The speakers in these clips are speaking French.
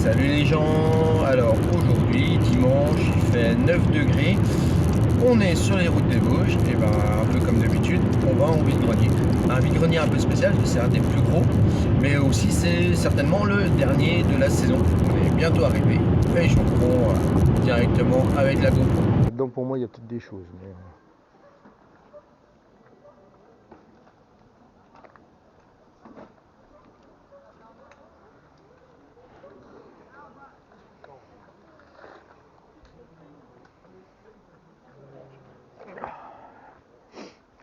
Salut les gens, alors aujourd'hui dimanche il fait 9 degrés, on est sur les routes des Vosges et ben un peu comme d'habitude on va en vide-grenier. Un vide-grenier un peu spécial, c'est un des plus gros, mais aussi c'est certainement le dernier de la saison. On est bientôt arrivé et je vous prends directement avec la GoPro. Donc pour moi il y a peut-être des choses. Mais...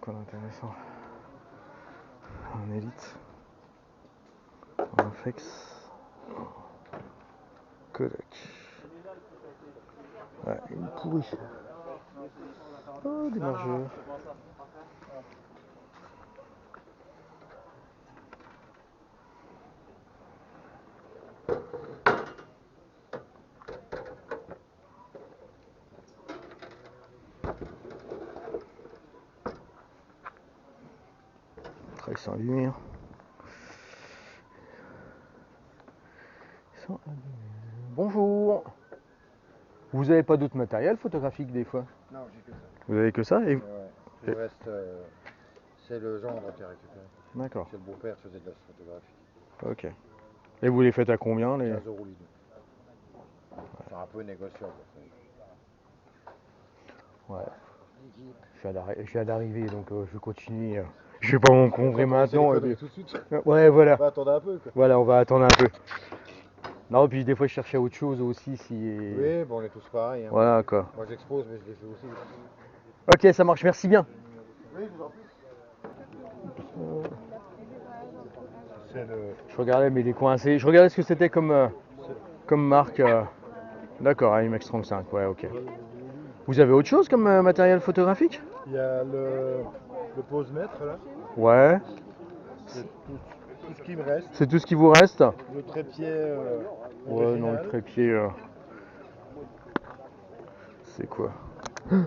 Quoi d'intéressant? Un élite, un flex, Kodak. Ouais, une pourrie. Oh, des margeurs. Ils sont allumés. Hein. Ils sont allumés. Bonjour. Vous avez pas d'autre matériel photographique des fois? Non, j'ai que ça. Vous avez que ça et... Ouais. Tout le reste, c'est le gendre qui a récupéré. D'accord. C'est le beau-père qui faisait de la photographie. Ok. Et vous les faites à combien les... 15 € l'idée. C'est un peu négociable. Ouais. Je viens d'arriver donc je vais continuer. Je vais pas m'encombrer maintenant. Tout de suite. Ouais, voilà. On va attendre un peu, quoi. Voilà, on va attendre un peu. Non, puis des fois je cherchais autre chose aussi si... Oui, bon, on est tous pareils. Hein. Voilà quoi. Moi j'expose, mais je les fais aussi. Ok, ça marche, merci bien. Oui, je vous en prie. C'est le... Je regardais mais il est coincé. Je regardais ce que c'était comme marque. D'accord, IMX35, ouais, ok. Vous avez autre chose comme matériel photographique? Il y a le pose-mètre là. Ouais. C'est tout ce qui me reste. C'est tout ce qui vous reste? Le trépied Ouais, original. non, le trépied... C'est quoi? Non,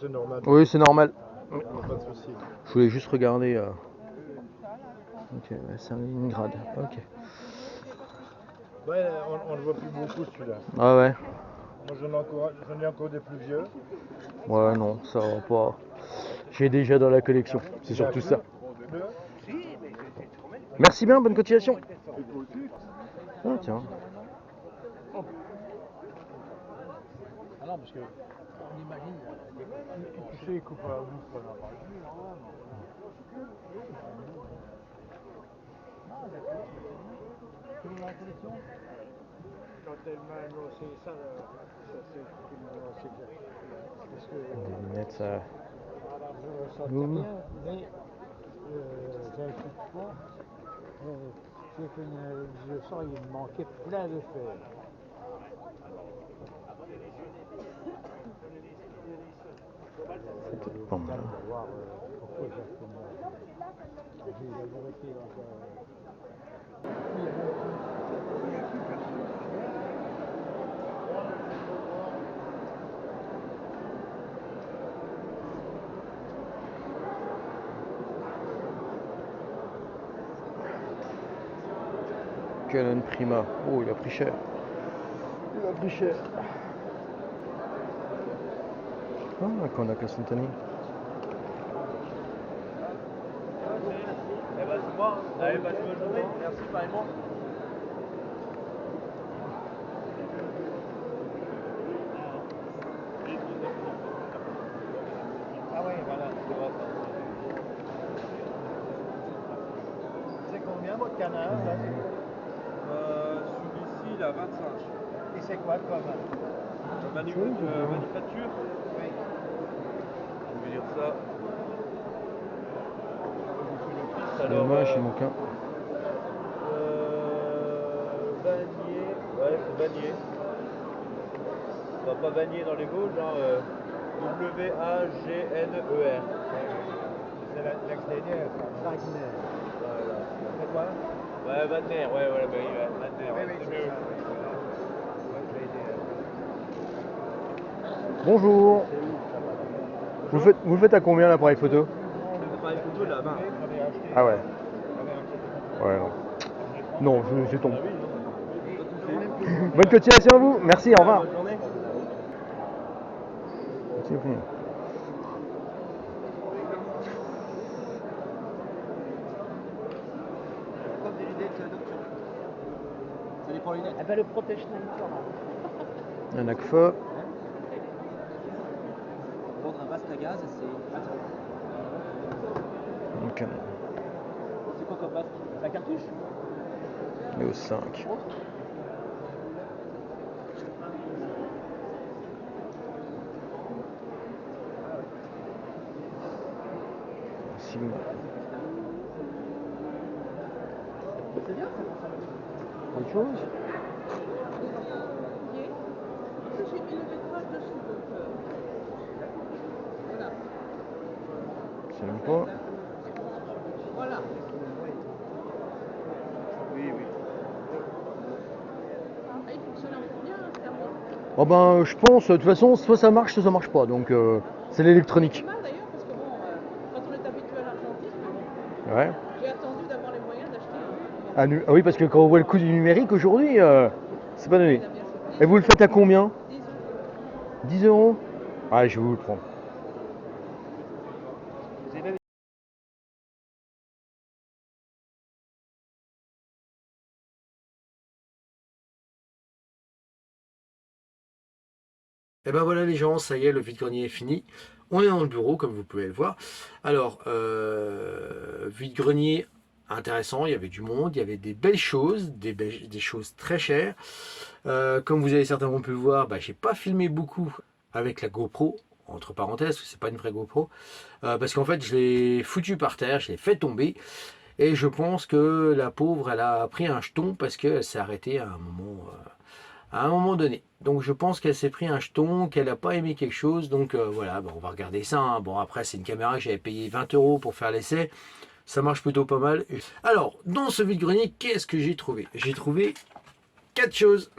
c'est normal. Oui, c'est normal. Il n'y a pas de souci. Je voulais juste regarder... Ok, ouais, c'est un Leningrad, ok. Ouais, on le voit plus beaucoup celui-là. Ah ouais? Moi j'en ai encore des plus vieux. Ouais, non, ça va pas. J'ai déjà dans la collection, c'est surtout ça. Merci bien, bonne continuation. Ah tiens. Ah non, parce que on imagine, tu sais, il coupe à la bouche pendant pas le jour. Ah, d'accord. Tu veux la collection? Non, tellement, c'est ça, c'est exact. Parce que Des lunettes, ça... je ressentais Boum. rien, mais j'ai un coup de poing. J'ai fait une analyse de sang, il me manquait plein de fer. Bon, là. Voir pourquoi j'ai fait j'ai laboré Canon Prima. Oh, il a pris cher. Il a pris cher. Ah, Kodak à Santani. Eh ben c'est moi, allez passez bonne journée, merci pareillement. Ah oui, voilà, je vois ça. C'est combien votre canard là? Celui-ci il a 25. Et c'est quoi comme manufacture? Oui. Je vais dire ça. C'est dommage, il manque un. Vanier, ouais, c'est Vanier. On va pas Vanier dans les Vosges, hein, W-A-G-N-E-R. C'est l'ex-dernière, Wagner. Voilà. C'est quoi? Ouais, Wagner, ouais, Wagner, ouais, c'est mieux. Bonjour. Vous le faites à combien l'appareil photo? L'appareil photo, là, 20. Ah ouais. Ouais, non. Non, je tombe. Bonne continuation à vous. Merci, au revoir. Bonne journée. C'est fini. Comme des lunettes nocturnes. Ça dépend des lunettes. Eh ben, le protège-night. Un Agfa. Vendre un masque à gaz, c'est gratuit. Un Canon. C'est quoi comme masque? La cartouche? Néo 5. Sigma. C'est bien ça. Autre chose? J'ai mis le métrage dessus, donc voilà. C'est même pas. Voilà. Oui, oui. Ah, il fonctionne encore bien, le thermo. Oh ben, je pense, de toute façon, soit ça marche, soit ça marche pas. Donc, c'est l'électronique. C'est mal d'ailleurs, parce que bon, quand on est habitué à l'argentique, Ouais. j'ai attendu d'avoir les moyens d'acheter Ah oui, parce que quand on voit le coût du numérique aujourd'hui, c'est pas donné. la bien choisi. Et vous le faites à combien? 10 euros. 10 euros? Ah, je vais vous le prendre. Vous avez même Et ben voilà les gens, ça y est, le vide-grenier est fini. On est dans le bureau, comme vous pouvez le voir. Alors, vide-grenier intéressant, il y avait du monde, il y avait des belles choses, des choses très chères. Comme vous avez certainement pu le voir, j'ai pas filmé beaucoup avec la GoPro, entre parenthèses, c'est pas une vraie GoPro, parce qu'en fait je l'ai foutu par terre, je l'ai fait tomber, et je pense que la pauvre, elle a pris un jeton parce qu'elle s'est arrêtée à un moment donné. Donc je pense qu'elle s'est pris un jeton, qu'elle n'a pas aimé quelque chose. Donc voilà, on va regarder ça. Hein. Bon, après, c'est une caméra que j'avais payé 20 euros pour faire l'essai. Ça marche plutôt pas mal. Alors, dans ce vide-grenier, qu'est-ce que j'ai trouvé? J'ai trouvé 4 choses.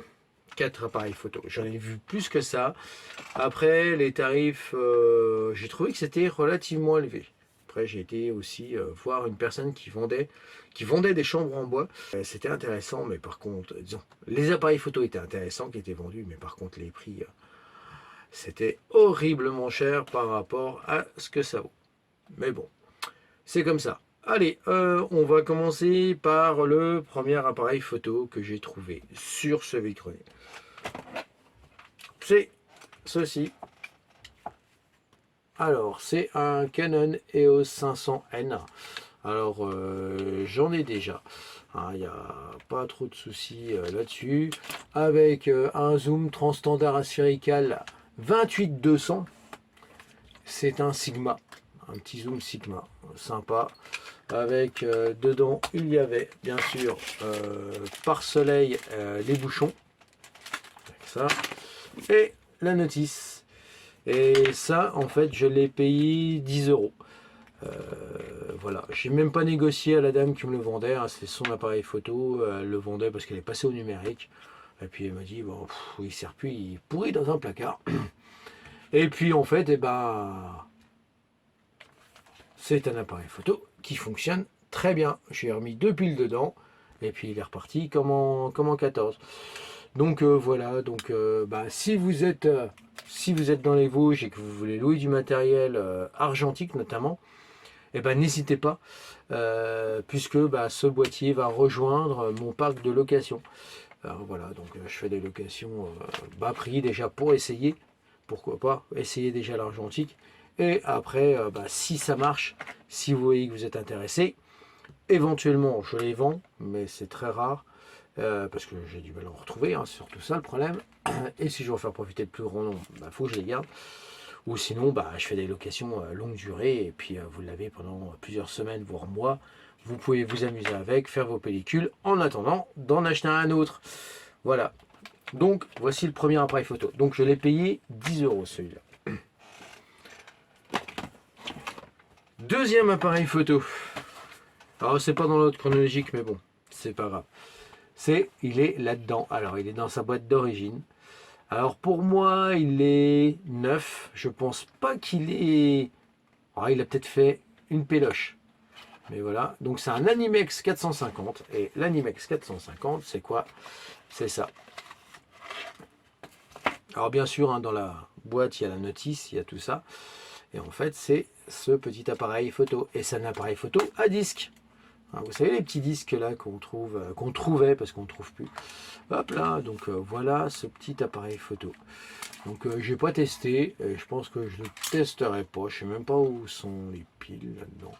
4 appareils photo. J'en ai vu plus que ça. Après, les tarifs, j'ai trouvé que c'était relativement élevé. Après, j'ai été aussi voir une personne qui vendait des chambres en bois. C'était intéressant, mais par contre, disons, les appareils photo étaient intéressants qui étaient vendus, mais par contre, les prix, c'était horriblement cher par rapport à ce que ça vaut. Mais bon, c'est comme ça. Allez, on va commencer par le premier appareil photo que j'ai trouvé sur ce vide-grenier. C'est ceci. Alors, c'est un Canon EOS 500N. Alors, j'en ai déjà. Il n'y a pas trop de soucis là-dessus. Avec un zoom transstandard asphérical 28-200. C'est un Sigma. Un petit zoom Sigma. Sympa. Avec dedans, il y avait bien sûr par soleil les bouchons. Avec ça. Et la notice. Et ça, en fait, je l'ai payé 10 euros. Voilà, j'ai même pas négocié à la dame qui me le vendait. Hein, c'est son appareil photo. Elle le vendait parce qu'elle est passée au numérique. Et puis elle m'a dit bon, il sert plus, il est pourri dans un placard. Et puis en fait, c'est un appareil photo qui fonctionne très bien. J'ai remis 2 piles dedans. Et puis il est reparti comme en 14. Donc voilà, donc si vous êtes dans les Vosges et que vous voulez louer du matériel argentique notamment, n'hésitez pas, puisque ce boîtier va rejoindre mon parc de location. Alors, voilà, donc je fais des locations bas prix déjà pour essayer, pourquoi pas, essayer déjà l'argentique. Et après, si ça marche, si vous voyez que vous êtes intéressé, éventuellement je les vends, mais c'est très rare. Parce que j'ai du mal à en retrouver, hein, c'est surtout ça le problème. Et si je veux en faire profiter de plus grand nombre, faut que je les garde. Ou sinon, je fais des locations longue durée, et puis vous l'avez pendant plusieurs semaines, voire mois. Vous pouvez vous amuser avec, faire vos pellicules, en attendant d'en acheter un autre. Voilà. Donc, voici le premier appareil photo. Donc, je l'ai payé 10 euros celui-là. Deuxième appareil photo. Alors, c'est pas dans l'ordre chronologique, mais bon, c'est pas grave. Il est là-dedans. Alors, il est dans sa boîte d'origine. Alors, pour moi, il est neuf. Je pense pas qu'il est... il a peut-être fait une péloche. Mais voilà. Donc, c'est un Animex 450. Et l'Animex 450, c'est quoi? c'est ça. Alors bien sûr, hein, dans la boîte, il y a la notice, il y a tout ça. Et en fait, c'est ce petit appareil photo. Et c'est un appareil photo à disque. Hein, vous savez, les petits disques là qu'on trouvait parce qu'on ne trouve plus. Hop là, donc voilà ce petit appareil photo. Donc je n'ai pas testé. Et je pense que je ne le testerai pas. Je ne sais même pas où sont les piles là-dedans.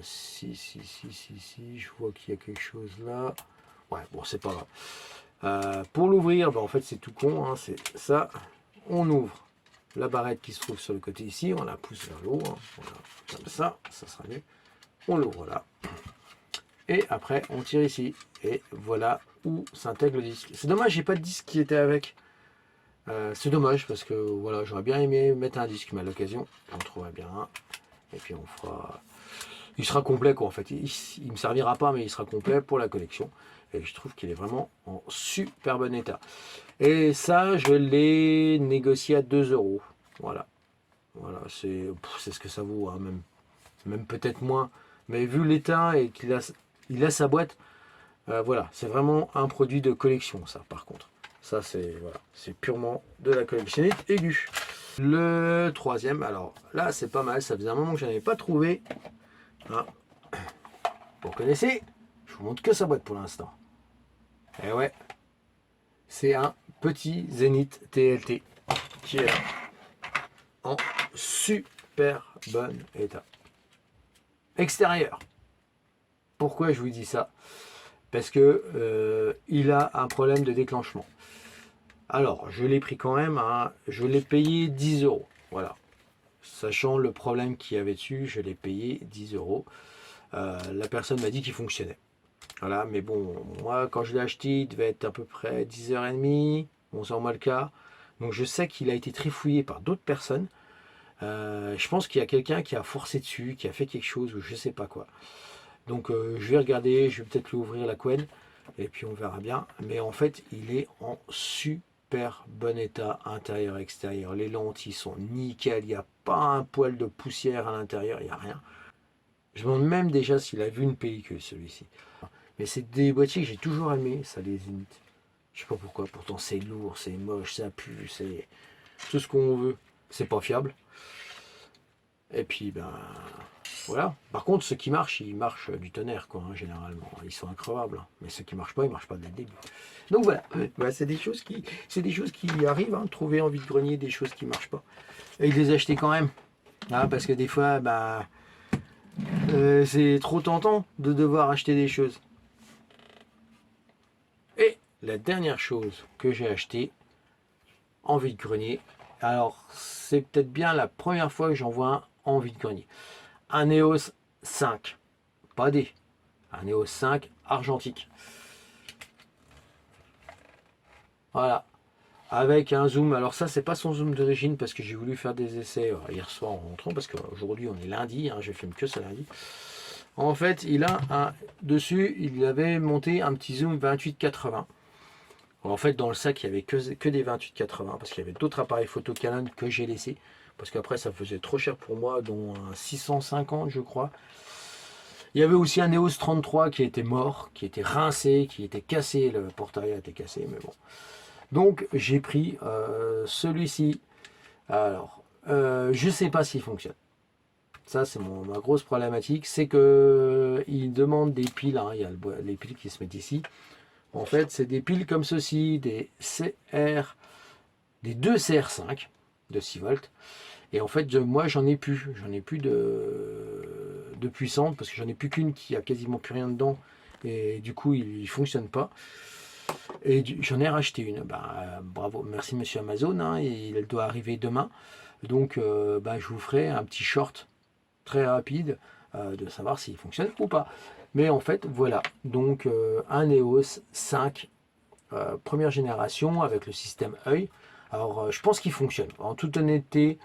Si, je vois qu'il y a quelque chose là. Ouais, bon, c'est pas grave. Pour l'ouvrir, bah, en fait, c'est tout con. Hein, c'est ça. On ouvre la barrette qui se trouve sur le côté ici. On la pousse vers le haut. Hein, voilà, comme ça sera mieux. On l'ouvre là. Et après, on tire ici. Et voilà où s'intègre le disque. C'est dommage, j'ai pas de disque qui était avec. C'est dommage parce que voilà, j'aurais bien aimé mettre un disque, mais à l'occasion, on trouverait bien un. Et puis on fera. Il sera complet quoi en fait. Il me servira pas, mais il sera complet pour la collection. Et je trouve qu'il est vraiment en super bon état. Et ça, je l'ai négocié à 2 €. Voilà. Voilà, c'est ce que ça vaut, hein, même peut-être moins. Mais vu l'état et qu'il a sa boîte, voilà, c'est vraiment un produit de collection, ça, par contre. Ça, c'est voilà, c'est purement de la collectionnite aiguë. Le troisième, alors là, c'est pas mal. Ça faisait un moment que je n'avais pas trouvé. Hein. Vous connaissez? Je vous montre que sa boîte pour l'instant. Et ouais, c'est un petit Zénith TLT qui est là, en super bon état. Extérieur. Pourquoi je vous dis ça? Parce que il a un problème de déclenchement. Alors, je l'ai pris quand même, hein, je l'ai payé 10 €. Voilà. Sachant le problème qu'il y avait dessus, je l'ai payé 10 €. La personne m'a dit qu'il fonctionnait. Voilà, mais bon, moi, quand je l'ai acheté, il devait être à peu près 10h30, 11h moins le quart. Donc, je sais qu'il a été trifouillé par d'autres personnes. Je pense qu'il y a quelqu'un qui a forcé dessus, qui a fait quelque chose, ou je sais pas quoi. Donc, je vais regarder, je vais peut-être lui ouvrir la couenne, et puis on verra bien. Mais en fait, il est en super bon état, intérieur, extérieur. Les lentilles sont nickel, il n'y a pas un poil de poussière à l'intérieur, il n'y a rien. Je me demande même déjà s'il a vu une pellicule, celui-ci. Mais c'est des boîtiers que j'ai toujours aimé, ça les imite. Je sais pas pourquoi, pourtant c'est lourd, c'est moche, ça pue, c'est tout ce qu'on veut. C'est pas fiable. Et puis, ben, voilà. Par contre, ceux qui marchent, ils marchent du tonnerre, quoi, hein, généralement. Ils sont increvables. Hein. Mais ceux qui marchent pas, ils marchent pas dès le début. Donc voilà, bah, c'est des choses qui arrivent, hein, trouver en vide-grenier des choses qui marchent pas. Et de les acheter quand même. Hein, parce que des fois, bah, c'est trop tentant de devoir acheter des choses. Et la dernière chose que j'ai acheté en vide-grenier, alors c'est peut-être bien la première fois que j'en vois un en vide-grenier. Un EOS 5, pas D, un EOS 5 argentique. Voilà, avec un zoom. Alors ça, c'est pas son zoom d'origine parce que j'ai voulu faire des essais hier soir en rentrant parce qu'aujourd'hui on est lundi, hein, je filme que ce lundi. En fait, il a un dessus, il avait monté un petit zoom 28-80. En fait, dans le sac, il n'y avait que des 28-80 parce qu'il y avait d'autres appareils photo Canon que j'ai laissés parce qu'après, ça faisait trop cher pour moi, dont un 650, je crois. Il y avait aussi un EOS 33 qui était mort, qui était rincé, qui était cassé, le porte-arrière était cassé, mais bon. Donc, j'ai pris celui-ci. Alors, je ne sais pas s'il fonctionne. Ça, c'est ma grosse problématique, c'est que il demande des piles, hein, il y a les piles qui se mettent ici. En fait, c'est des piles comme ceci, des deux CR5 de 6 volts. Et en fait, moi, j'en ai plus de puissante parce que j'en ai plus qu'une qui a quasiment plus rien dedans. Et du coup, il ne fonctionne pas. Et j'en ai racheté une. Bah, bravo, merci monsieur Amazon. Hein, et elle doit arriver demain. Donc, bah, je vous ferai un petit short très rapide de savoir s'il fonctionne ou pas. Mais en fait, voilà. Donc, un EOS 5 première génération avec le système œil. Alors, je pense qu'il fonctionne. En toute honnêteté,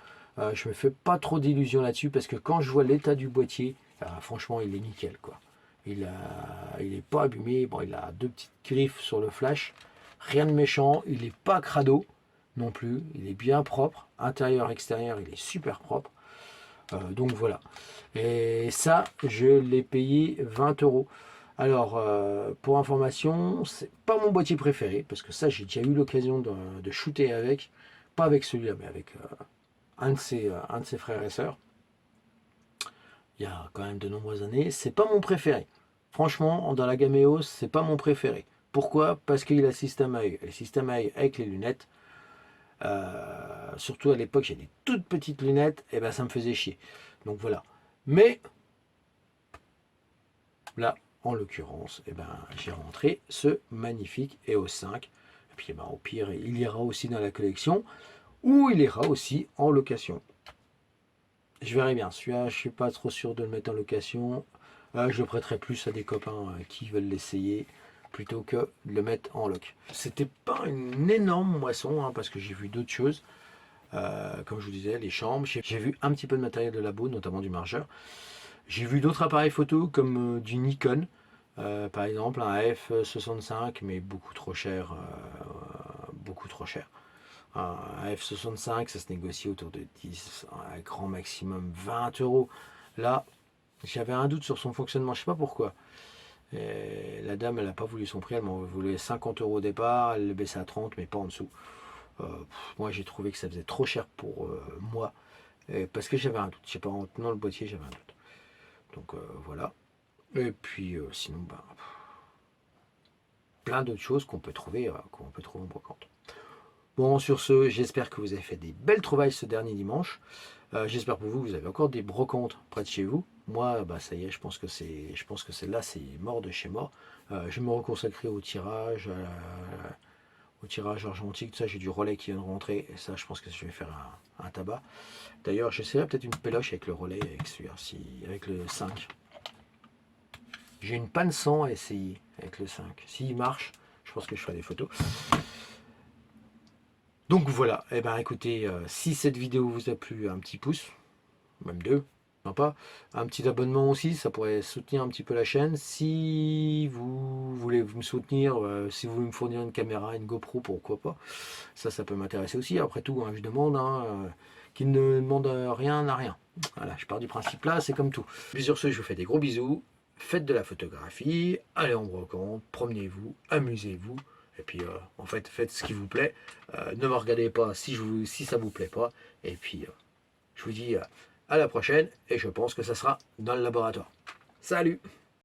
je me fais pas trop d'illusions là-dessus parce que quand je vois l'état du boîtier, franchement, il est nickel, quoi. Il est pas abîmé. Bon, il a deux petites griffes sur le flash. Rien de méchant. Il n'est pas crado non plus. Il est bien propre. Intérieur, extérieur, il est super propre. Donc voilà. Et ça, je l'ai payé 20 €. Alors, pour information, c'est pas mon boîtier préféré, parce que ça, j'ai déjà eu l'occasion de shooter avec, pas avec celui-là, mais avec un de ses frères et sœurs, il y a quand même de nombreuses années. C'est pas mon préféré. Franchement, dans la gamme EOS, c'est pas mon préféré. Pourquoi? Parce qu'il a système à œil. Le système à œil avec les lunettes, surtout à l'époque, j'ai des toutes petites lunettes, et ben ça me faisait chier. Donc voilà. Mais là, en l'occurrence, eh ben, j'ai rentré ce magnifique EOS 5. Et puis, eh ben, au pire, il ira aussi dans la collection ou il ira aussi en location. Je verrai bien. Celui-là, je ne suis pas trop sûr de le mettre en location. Je le prêterai plus à des copains qui veulent l'essayer plutôt que de le mettre en loc. C'était pas une énorme moisson hein, parce que j'ai vu d'autres choses. Comme je vous disais, les chambres. J'ai vu un petit peu de matériel de labo, notamment du margeur. J'ai vu d'autres appareils photo comme du Nikon, par exemple un F65, mais beaucoup trop cher. Beaucoup trop cher. Un F65, ça se négocie autour de 10, un grand maximum 20 €. Là, j'avais un doute sur son fonctionnement, je ne sais pas pourquoi. Et la dame, elle n'a pas voulu son prix, elle m'en voulait 50 € au départ, elle le baissait à 30, mais pas en dessous. Moi, j'ai trouvé que ça faisait trop cher pour moi, parce que j'avais un doute. Je sais pas, en tenant le boîtier, j'avais un doute. Donc voilà. Et puis sinon, bah, plein d'autres choses qu'on peut trouver en brocante. Bon, sur ce, j'espère que vous avez fait des belles trouvailles ce dernier dimanche. J'espère pour vous, vous avez encore des brocantes près de chez vous. Moi, bah ça y est, je pense que celle-là, c'est mort de chez mort. Je vais me reconsacrer au tirage argentique. Tout ça, j'ai du relais qui vient de rentrer. Et ça, je pense que je vais faire un tabac. D'ailleurs, j'essaierai peut-être une péloche avec le relais, avec celui-là, avec le 5. J'ai une panne 100 à essayer avec le 5. S'il marche, je pense que je ferai des photos. Donc voilà, eh ben écoutez, si cette vidéo vous a plu, un petit pouce, même deux, sympa. Un petit abonnement aussi, ça pourrait soutenir un petit peu la chaîne. Si vous voulez me soutenir, si vous voulez me fournir une caméra, une GoPro, pourquoi pas. Ça peut m'intéresser aussi. Après tout, hein, je demande, qui ne demande rien n'a rien. Voilà, je pars du principe là, c'est comme tout. Puis sur ce, je vous fais des gros bisous. Faites de la photographie, allez en brocante, promenez-vous, amusez-vous. Et puis, en fait, faites ce qui vous plaît. Ne me regardez pas si ça vous plaît pas. Et puis, je vous dis à la prochaine. Et je pense que ça sera dans le laboratoire. Salut!